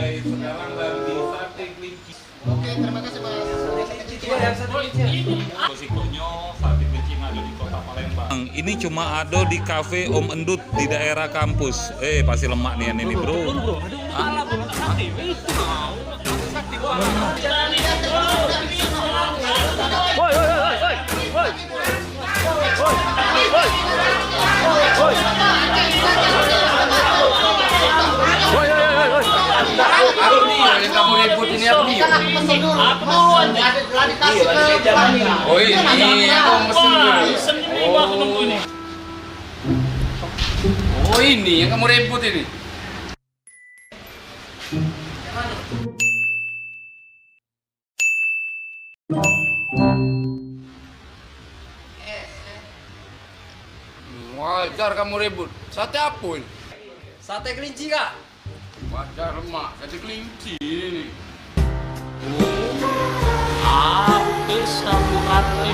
mulai sekarang dari sate kelinci. Oke, terima kasih Mas. Resikonya sate kelinci yang ada di kota Palembang. Ini cuma ada di kafe Om Endut di daerah kampus. Pasti lemak nih ini bro. Aku nih yang kamu ribut ini aku nih. Oh ini aku mesen dulu. Oh ini yang kamu ribut ini. Wajar kamu ribut. Sate apa ini? Sate kelinci kak. Wajar lemak, sate kelinci ini. Habis kamu hati